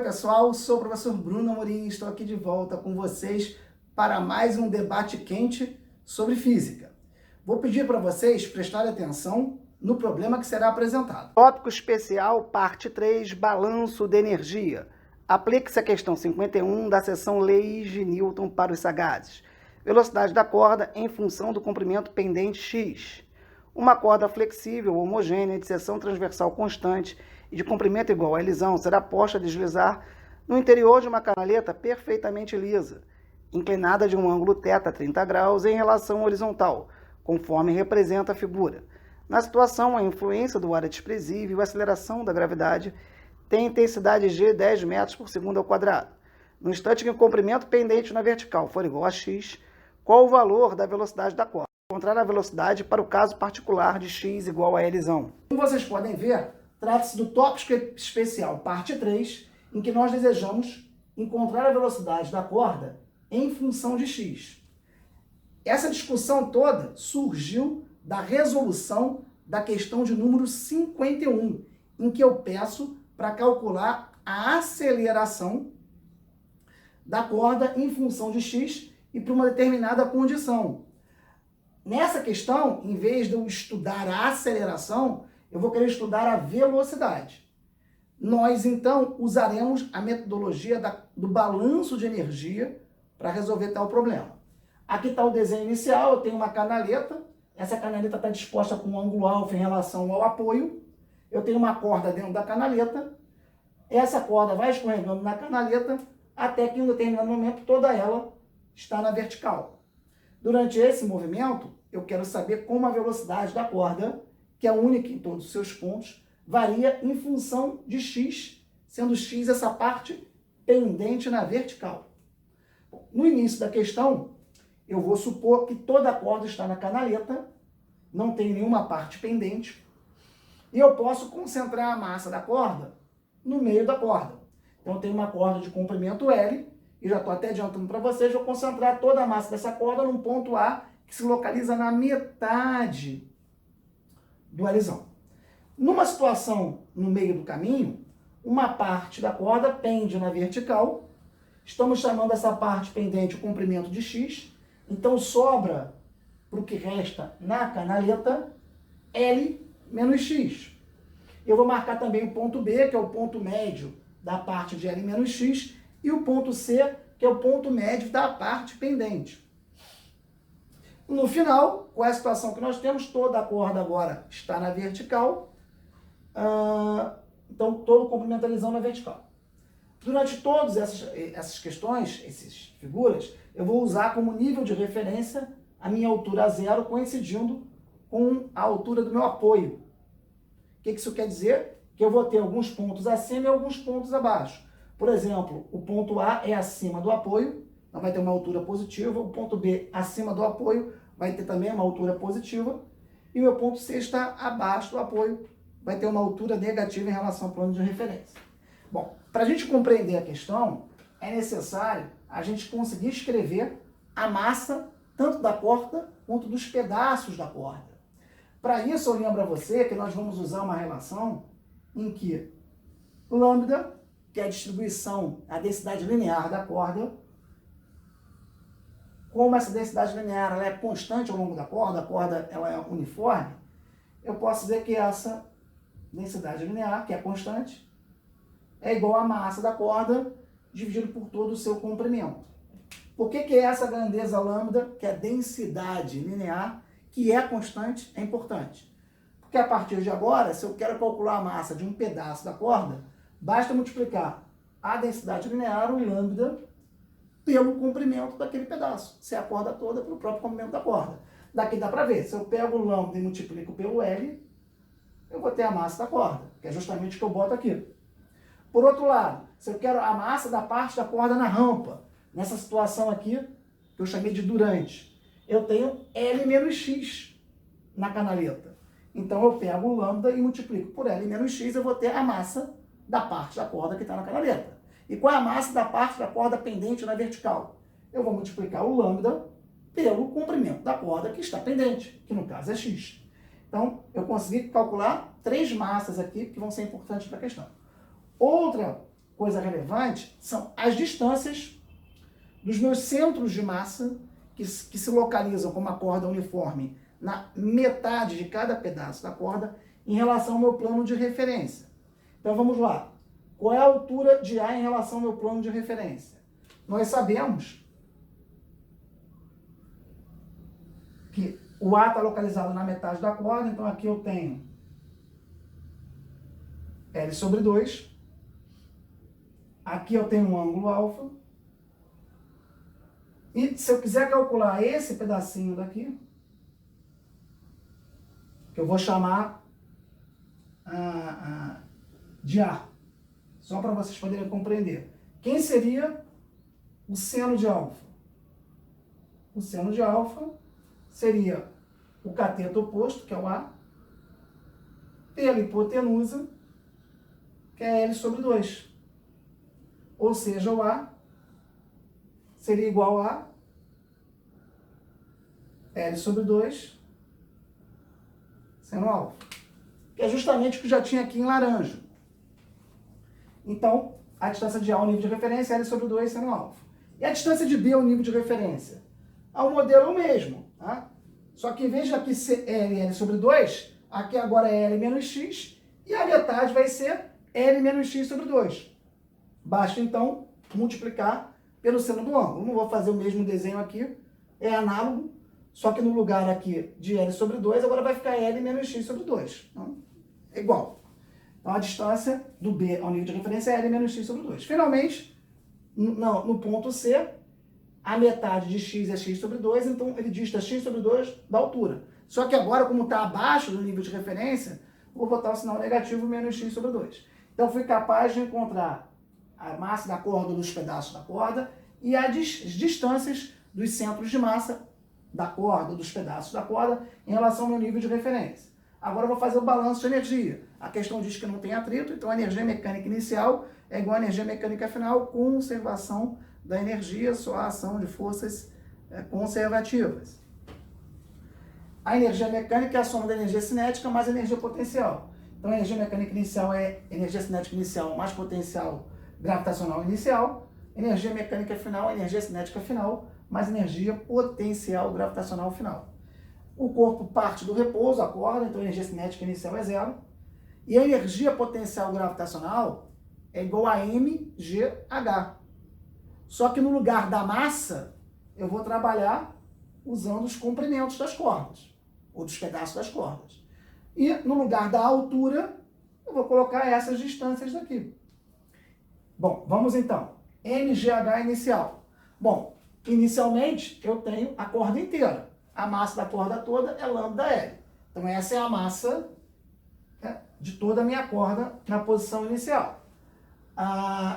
pessoal, sou o professor Bruno Amorim e estou aqui de volta com vocês para mais um debate quente sobre física. Vou pedir para vocês prestarem atenção no problema que será apresentado. Tópico especial, parte 3, balanço de energia. Aplique-se a questão 51 da seção Leis de Newton para os sagazes. Velocidade da corda em função do comprimento pendente x. Uma corda flexível, homogênea, de seção transversal constante e de comprimento igual a Lzão será posta a deslizar no interior de uma canaleta perfeitamente lisa, inclinada de um ângulo θ 30 graus em relação horizontal, conforme representa a figura. Na situação, a influência do ar é desprezível e a aceleração da gravidade tem intensidade g 10 metros por segundo ao quadrado. No instante que o comprimento pendente na vertical for igual a x, qual o valor da velocidade da corda? Encontrar a velocidade para o caso particular de x igual a Lzão. Como vocês podem ver, trata-se do tópico especial, parte 3, em que nós desejamos encontrar a velocidade da corda em função de x. Essa discussão toda surgiu da resolução da questão de número 51, em que eu peço para calcular a aceleração da corda em função de x e para uma determinada condição. Nessa questão, em vez de eu estudar a aceleração, eu vou querer estudar a velocidade. Nós, então, usaremos a metodologia do balanço de energia para resolver tal problema. Aqui está o desenho inicial, eu tenho uma canaleta, essa canaleta está disposta com um ângulo alfa em relação ao apoio, eu tenho uma corda dentro da canaleta, essa corda vai escorregando na canaleta, até que em um determinado momento toda ela está na vertical. Durante esse movimento, eu quero saber como a velocidade da corda, que é única em todos os seus pontos, varia em função de x, sendo x essa parte pendente na vertical. No início da questão, eu vou supor que toda a corda está na canaleta, não tem nenhuma parte pendente, e eu posso concentrar a massa da corda no meio da corda. Então, eu tenho uma corda de comprimento L, e já estou até adiantando para vocês, vou concentrar toda a massa dessa corda num ponto A, que se localiza na metade do Lzão. Numa situação no meio do caminho, uma parte da corda pende na vertical, estamos chamando essa parte pendente o comprimento de x, então sobra para o que resta na canaleta L menos x. Eu vou marcar também o ponto B, que é o ponto médio da parte de L menos x, e o ponto C, que é o ponto médio da parte pendente. No final, com a situação que nós temos, toda a corda agora está na vertical, então todo o comprimento da Lzão na vertical. Durante todas essas questões, essas figuras, eu vou usar como nível de referência a minha altura zero coincidindo com a altura do meu apoio. O que isso quer dizer? Que eu vou ter alguns pontos acima e alguns pontos abaixo. Por exemplo, o ponto A é acima do apoio, então vai ter uma altura positiva. O ponto B acima do apoio vai ter também uma altura positiva. E o meu ponto C está abaixo do apoio, vai ter uma altura negativa em relação ao plano de referência. Bom, para a gente compreender a questão, é necessário a gente conseguir escrever a massa tanto da corda quanto dos pedaços da corda. Para isso, eu lembro a você que nós vamos usar uma relação em que lambda, que é a distribuição, a densidade linear da corda, como essa densidade linear ela é constante ao longo da corda, a corda ela é uniforme, eu posso dizer que essa densidade linear, que é constante, é igual à massa da corda dividido por todo o seu comprimento. Por que é essa grandeza lambda, que é a densidade linear, que é constante, é importante? Porque a partir de agora, se eu quero calcular a massa de um pedaço da corda, basta multiplicar a densidade linear, o lambda, pelo comprimento daquele pedaço. Se é a corda toda, pelo próprio comprimento da corda. Daqui dá para ver, se eu pego o lambda e multiplico pelo L, eu vou ter a massa da corda, que é justamente o que eu boto aqui. Por outro lado, se eu quero a massa da parte da corda na rampa, nessa situação aqui, que eu chamei de durante, eu tenho L menos x na canaleta. Então, eu pego o lambda e multiplico por L menos x, eu vou ter a massa da parte da corda que está na canaleta. E qual é a massa da parte da corda pendente na vertical? Eu vou multiplicar o lambda pelo comprimento da corda que está pendente, que no caso é x. Então, eu consegui calcular 3 massas aqui que vão ser importantes para a questão. Outra coisa relevante são as distâncias dos meus centros de massa que se localizam com uma corda uniforme na metade de cada pedaço da corda em relação ao meu plano de referência. Então vamos lá. Qual é a altura de A em relação ao meu plano de referência? Nós sabemos que o A está localizado na metade da corda, então aqui eu tenho L sobre 2. Aqui eu tenho um ângulo alfa. E se eu quiser calcular esse pedacinho daqui, que eu vou chamar de A, só para vocês poderem compreender. Quem seria o seno de alfa? O seno de alfa seria o cateto oposto, que é o A, pela hipotenusa, que é L sobre 2. Ou seja, o A seria igual a L sobre 2 seno alfa, que é justamente o que já tinha aqui em laranja. Então, a distância de A ao nível de referência é L sobre 2 seno alfa. E a distância de B ao nível de referência? O modelo é o mesmo, tá? Só que em vez de aqui ser L sobre 2, aqui agora é L menos X, e a metade vai ser L menos X sobre 2. Basta, então, multiplicar pelo seno do ângulo. Não vou fazer o mesmo desenho aqui, é análogo, só que no lugar aqui de L sobre 2, agora vai ficar L menos X sobre 2. Então, é igual. Então, a distância do B ao nível de referência é L menos X sobre 2. Finalmente, no ponto C, a metade de X é X sobre 2, então ele dista X sobre 2 da altura. Só que agora, como está abaixo do nível de referência, vou botar o sinal negativo menos X sobre 2. Então, fui capaz de encontrar a massa da corda ou dos pedaços da corda e as distâncias dos centros de massa da corda ou dos pedaços da corda em relação ao meu nível de referência. Agora eu vou fazer o balanço de energia. A questão diz que não tem atrito, então a energia mecânica inicial é igual à energia mecânica final, conservação da energia, só a ação de forças conservativas. A energia mecânica é a soma da energia cinética mais a energia potencial. Então a energia mecânica inicial é energia cinética inicial mais potencial gravitacional inicial, energia mecânica final, energia cinética final, mais energia potencial gravitacional final. O corpo parte do repouso, a corda, então a energia cinética inicial é zero, e a energia potencial gravitacional é igual a mgh. Só que no lugar da massa, eu vou trabalhar usando os comprimentos das cordas, ou dos pedaços das cordas. E no lugar da altura, eu vou colocar essas distâncias daqui. Bom, vamos então. mgh inicial. Bom, inicialmente eu tenho a corda inteira. A massa da corda toda é lambda L. Então essa é a massa de toda a minha corda na posição inicial.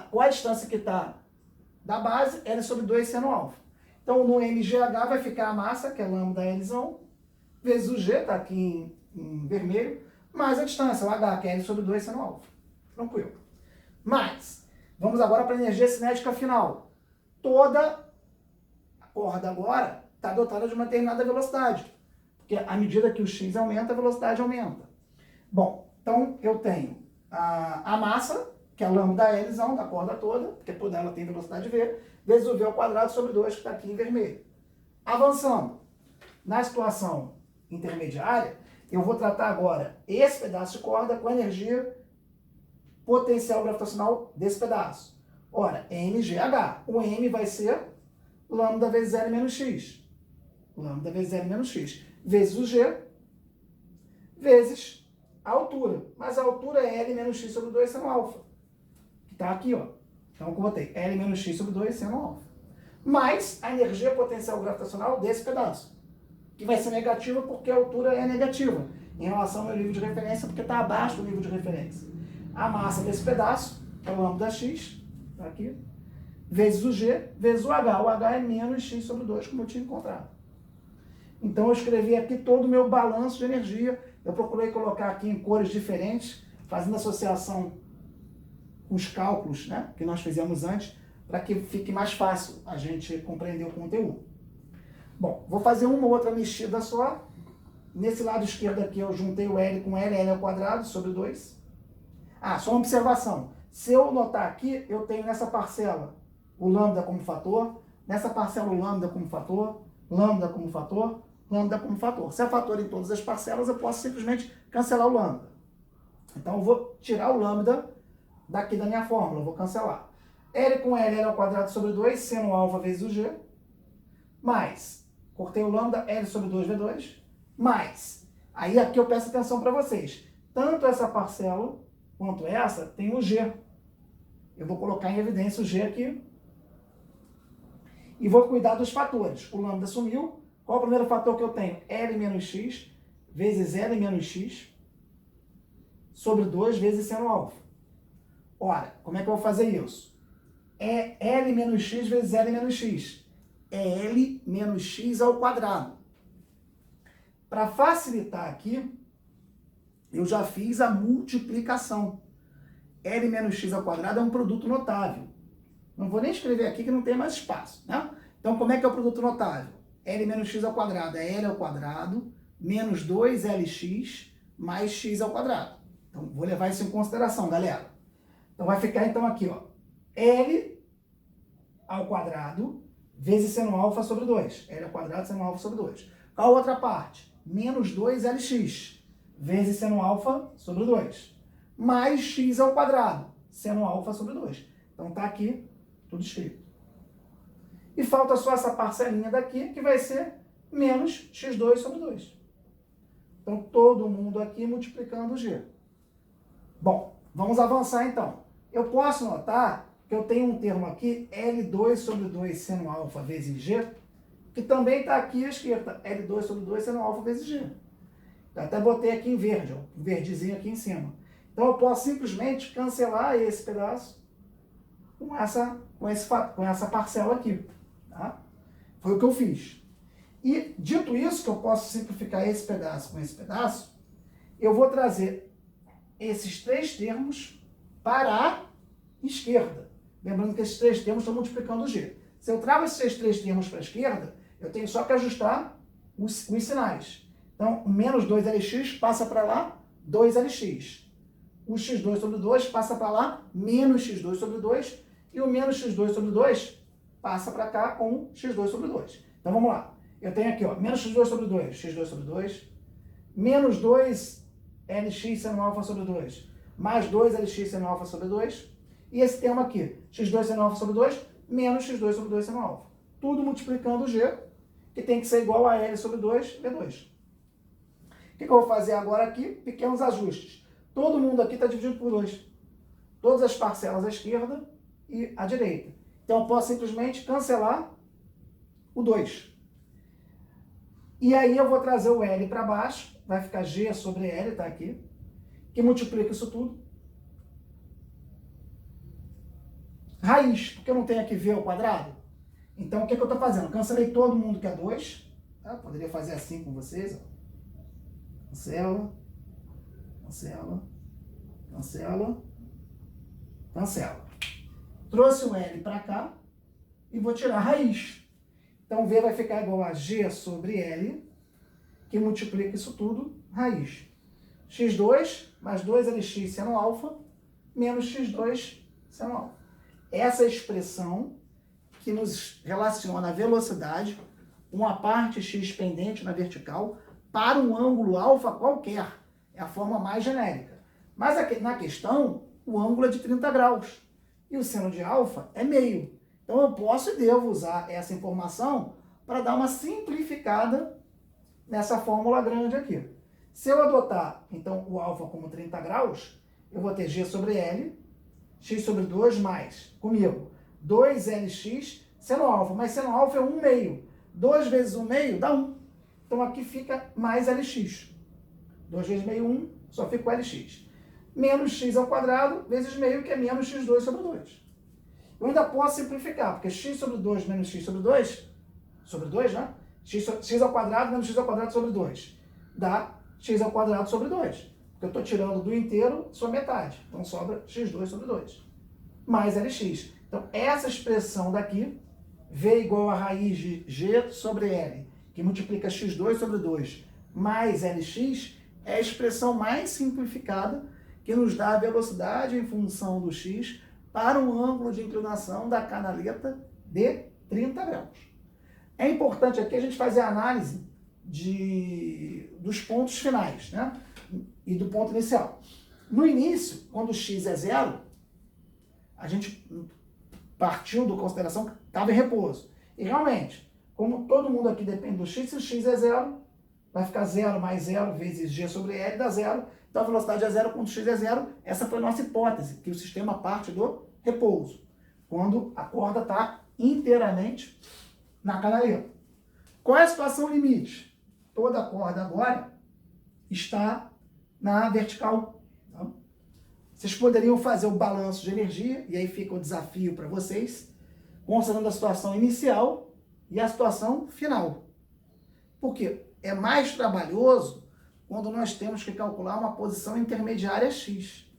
Qual a distância que está da base? L sobre 2 seno alfa. Então no mgh vai ficar a massa, que é lambda Lzão, vezes o G, está aqui em vermelho, mais a distância, o H, que é L sobre 2 seno alfa. Tranquilo. Mas, vamos agora para a energia cinética final. Toda a corda agora está dotada de uma determinada velocidade, porque à medida que o x aumenta, a velocidade aumenta. Bom, então eu tenho a massa, que é a lambda Lzão da corda toda, porque toda ela tem velocidade v, vezes o v ao quadrado sobre 2, que está aqui em vermelho. Avançando. Na situação intermediária, eu vou tratar agora esse pedaço de corda com a energia potencial gravitacional desse pedaço. Ora, mgh. O m vai ser lambda vezes L menos x. Lambda vezes L menos x. Vezes o g, vezes a altura. Mas a altura é L menos x sobre 2 seno alfa. Que está aqui, ó. Então, eu botei L menos x sobre 2 seno alfa. Mais a energia potencial gravitacional desse pedaço, que vai ser negativa porque a altura é negativa em relação ao meu nível de referência, porque está abaixo do nível de referência. A massa desse pedaço é o lambda x, tá aqui, vezes o g, vezes o h. O h é menos x sobre 2, como eu tinha encontrado. Então eu escrevi aqui todo o meu balanço de energia. Eu procurei colocar aqui em cores diferentes, fazendo associação com os cálculos, né, que nós fizemos antes, para que fique mais fácil a gente compreender o conteúdo. Bom, vou fazer uma outra mexida só. Nesse lado esquerdo aqui eu juntei o L com L, L ao quadrado sobre 2. Só uma observação. Se eu notar aqui, eu tenho nessa parcela o lambda como fator, nessa parcela o lambda como fator, lambda como fator, lambda como fator. Se é fator em todas as parcelas, eu posso simplesmente cancelar o lambda. Então, eu vou tirar o lambda daqui da minha fórmula, eu vou cancelar. L com L ao quadrado sobre 2, seno alfa vezes o G, mais, cortei o lambda, L sobre 2V2, mais, aí aqui eu peço atenção para vocês, tanto essa parcela quanto essa tem o G. Eu vou colocar em evidência o G aqui, e vou cuidar dos fatores. O lambda sumiu, qual é o primeiro fator que eu tenho? L menos x vezes L menos x sobre 2 vezes seno alfa. Ora, como é que eu vou fazer isso? É L menos x vezes L menos x. É L menos x ao quadrado. Para facilitar aqui, eu já fiz a multiplicação. L menos x ao quadrado é um produto notável. Não vou nem escrever aqui que não tem mais espaço, né? Então, como é que é o produto notável? L menos x ao quadrado é L ao quadrado menos 2LX mais x ao quadrado. Então, vou levar isso em consideração, galera. Então, vai ficar, então, aqui, ó, L ao quadrado vezes seno alfa sobre 2. L ao quadrado, seno alfa sobre 2. Qual a outra parte? Menos 2LX vezes seno alfa sobre 2. Mais x ao quadrado, seno alfa sobre 2. Então, tá aqui tudo escrito. E falta só essa parcelinha daqui, que vai ser menos x2 sobre 2. Então, todo mundo aqui multiplicando o g. Bom, vamos avançar então. Eu posso notar que eu tenho um termo aqui, L2 sobre 2 seno alfa vezes g, que também está aqui à esquerda, L2 sobre 2 seno alfa vezes g. Eu até botei aqui em verde, ó, um verdezinho aqui em cima. Então, eu posso simplesmente cancelar esse pedaço com essa parcela aqui. Tá? Foi o que eu fiz. E, dito isso, que eu posso simplificar esse pedaço com esse pedaço, eu vou trazer esses três termos para a esquerda. Lembrando que esses três termos estão multiplicando o g. Se eu trago esses três termos para a esquerda, eu tenho só que ajustar os sinais. Então, o menos 2LX passa para lá, 2LX. O x2 sobre 2 passa para lá, menos x2 sobre 2. E o menos x2 sobre 2 passa para cá com x2 sobre 2. Então, vamos lá. Eu tenho aqui, ó, menos x2 sobre 2, x2 sobre 2, menos 2LX seno alfa sobre 2, mais 2LX seno alfa sobre 2, e esse termo aqui, x2 seno alfa sobre 2, menos x2 sobre 2 seno alfa. Tudo multiplicando o g, que tem que ser igual a L sobre 2, V2. O que eu vou fazer agora aqui? Pequenos ajustes. Todo mundo aqui está dividido por 2. Todas as parcelas à esquerda e à direita. Então, eu posso simplesmente cancelar o 2. E aí eu vou trazer o L para baixo, vai ficar G sobre L, tá aqui, que multiplica isso tudo. Raiz, porque eu não tenho aqui V ao quadrado. Então, o que eu estou fazendo? Cancelei todo mundo que é 2. Tá? Poderia fazer assim com vocês. Ó. Cancela, cancela, cancela, cancela. Trouxe o L para cá e vou tirar a raiz. Então, V vai ficar igual a G sobre L, que multiplica isso tudo, raiz. x2 mais 2LX seno alfa, menos x2 seno alfa. Essa expressão que nos relaciona a velocidade, uma parte x pendente na vertical, para um ângulo alfa qualquer. É a forma mais genérica. Mas aqui, na questão, o ângulo é de 30 graus. E o seno de alfa é meio. Então, eu posso e devo usar essa informação para dar uma simplificada nessa fórmula grande aqui. Se eu adotar, então, o alfa como 30 graus, eu vou ter G sobre L, x sobre 2 mais, comigo, 2LX seno alfa. Mas seno alfa é 1 meio. 2 vezes 1 meio dá 1. Então, aqui fica mais LX. 2 vezes meio, 1, só fica o LX. Menos x ao quadrado vezes meio, que é menos x2 sobre 2. Eu ainda posso simplificar, porque x sobre 2 menos x sobre 2, né? X ao quadrado menos x ao quadrado sobre 2, dá x ao quadrado sobre 2. Porque eu estou tirando do inteiro sua metade. Então, sobra x2 sobre 2. Mais LX. Então, essa expressão daqui, V igual a raiz de G sobre L, que multiplica x2 sobre 2, mais LX, é a expressão mais simplificada que nos dá a velocidade em função do x para um ângulo de inclinação da canaleta de 30 graus. É importante aqui a gente fazer a análise dos pontos finais, né? E do ponto inicial. No início, quando o x é zero, a gente partiu da consideração que estava em repouso. E realmente, como todo mundo aqui depende do x, se o x é zero, vai ficar 0 mais 0 vezes g sobre L dá zero. Então a velocidade é zero quando o x é zero. Essa foi a nossa hipótese, que o sistema parte do repouso, quando a corda está inteiramente na canaleta. Qual é a situação limite? Toda a corda agora está na vertical. Tá? Vocês poderiam fazer o balanço de energia, e aí fica o desafio para vocês, considerando a situação inicial e a situação final. Por quê? É mais trabalhoso quando nós temos que calcular uma posição intermediária x.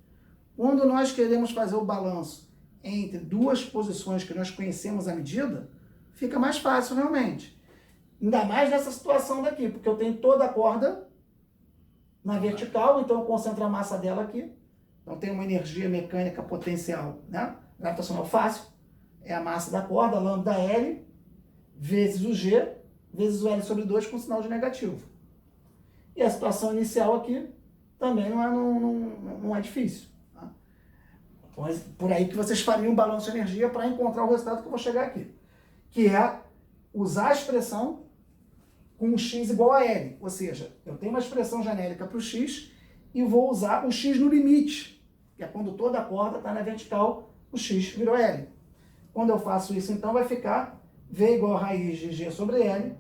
Quando nós queremos fazer o balanço entre duas posições que nós conhecemos a medida, fica mais fácil realmente. Ainda mais nessa situação daqui, porque eu tenho toda a corda na vertical, então eu concentro a massa dela aqui. Então tem uma energia mecânica potencial, né? Gravitacional fácil, é a massa da corda, lambda L, vezes o G, vezes o L sobre 2 com sinal de negativo. E a situação inicial aqui também não é difícil. Tá? Mas por aí que vocês fariam um balanço de energia para encontrar o resultado que eu vou chegar aqui. Que é usar a expressão com o x igual a L. Ou seja, eu tenho uma expressão genérica para o x e vou usar o x no limite, que é quando toda a corda está na vertical, o x virou L. Quando eu faço isso, então, vai ficar V igual a raiz de g sobre L,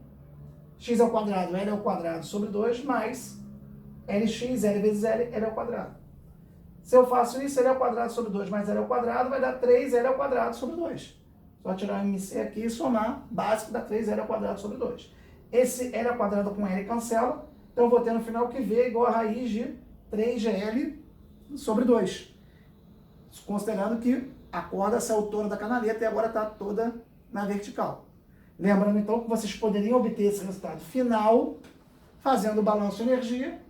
x ao quadrado, L ao quadrado sobre 2, mais Lx, L vezes L, L ao quadrado. Se eu faço isso, L ao quadrado sobre 2 mais L ao quadrado, vai dar 3L ao quadrado sobre 2. Só tirar o MC aqui e somar, básico dá 3L ao quadrado sobre 2. Esse L ao quadrado com L cancela, então eu vou ter no final que V igual a raiz de 3GL sobre 2. Considerando que a corda saiu toda da canaleta e agora está toda na vertical. Lembrando então que vocês poderiam obter esse resultado final fazendo o balanço de energia,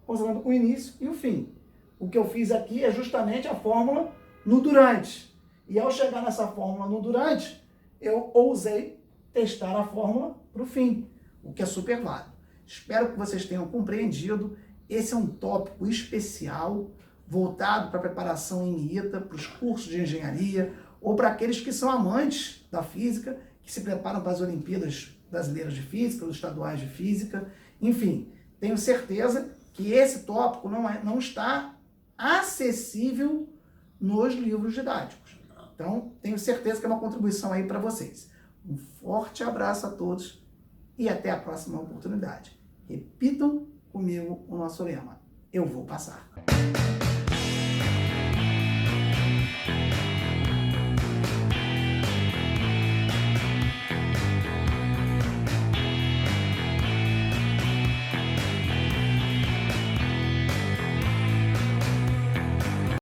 considerando o início e o fim. O que eu fiz aqui é justamente a fórmula no durante. E ao chegar nessa fórmula no durante, eu ousei testar a fórmula para o fim, o que é super válido. Espero que vocês tenham compreendido. Esse é um tópico especial, voltado para a preparação em ITA, para os cursos de engenharia, ou para aqueles que são amantes da física, que se preparam para as Olimpíadas Brasileiras de Física, os estaduais de Física. Enfim, tenho certeza que esse tópico não está acessível nos livros didáticos. Então, tenho certeza que é uma contribuição aí para vocês. Um forte abraço a todos e até a próxima oportunidade. Repitam comigo o nosso lema: eu vou passar.